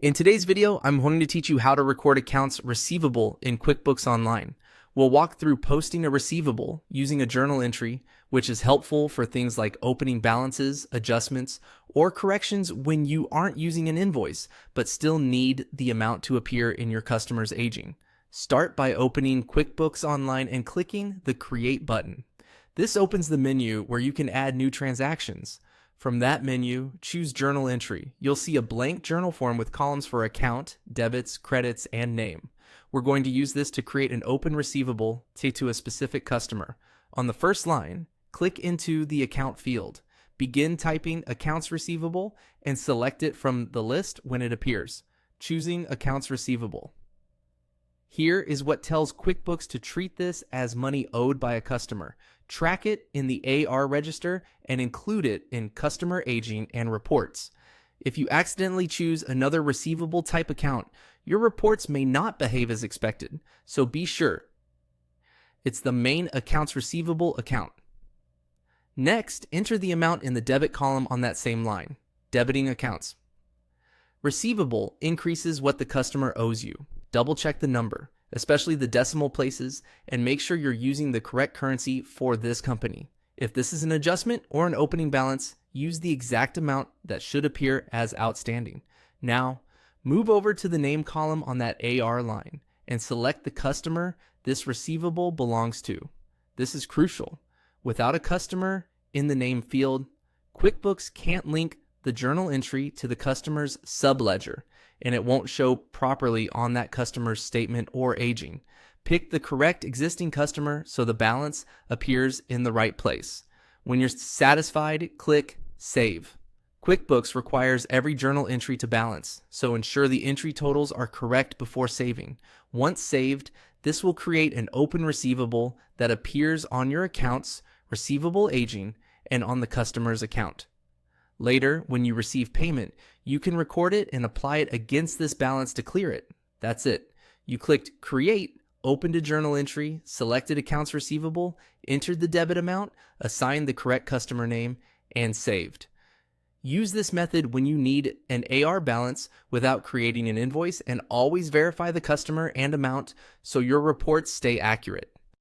In today's video, I'm going to teach you how to record accounts receivable in QuickBooks Online. We'll walk through posting a receivable using a journal entry, which is helpful for things like opening balances, adjustments, or corrections when you aren't using an invoice, but still need the amount to appear in your customer's aging. Start by opening QuickBooks Online and clicking the Create button. This opens the menu where you can add new transactions. From that menu, choose Journal Entry. You'll see a blank journal form with columns for account, debits, credits, and name. We're going to use this to create an open receivable to a specific customer. On the first line, click into the account field. Begin typing accounts receivable and select it from the list when it appears, choosing accounts receivable. Here is what tells QuickBooks to treat this as money owed by a customer. Track it in the AR register and include it in customer aging and reports. If you accidentally choose another receivable type account, your reports may not behave as expected, so be sure it's the main accounts receivable account. Next, enter the amount in the debit column on that same line, debiting accounts. Receivable increases what the customer owes you. Double check the number, especially the decimal places, and make sure you're using the correct currency for this company. If this is an adjustment or an opening balance, use the exact amount that should appear as outstanding. Now, move over to the name column on that AR line and select the customer this receivable belongs to. This is crucial. Without a customer in the name field, QuickBooks can't link the journal entry to the customer's subledger, and it won't show properly on that customer's statement or aging. Pick the correct existing customer so the balance appears in the right place. When you're satisfied, click Save. QuickBooks requires every journal entry to balance, so ensure the entry totals are correct before saving. Once saved, this will create an open receivable that appears on your account's receivable aging and on the customer's account. Later, when you receive payment, you can record it and apply it against this balance to clear it. That's it. You clicked Create, opened a journal entry, selected accounts receivable, entered the debit amount, assigned the correct customer name, and saved. Use this method when you need an AR balance without creating an invoice, and always verify the customer and amount so your reports stay accurate.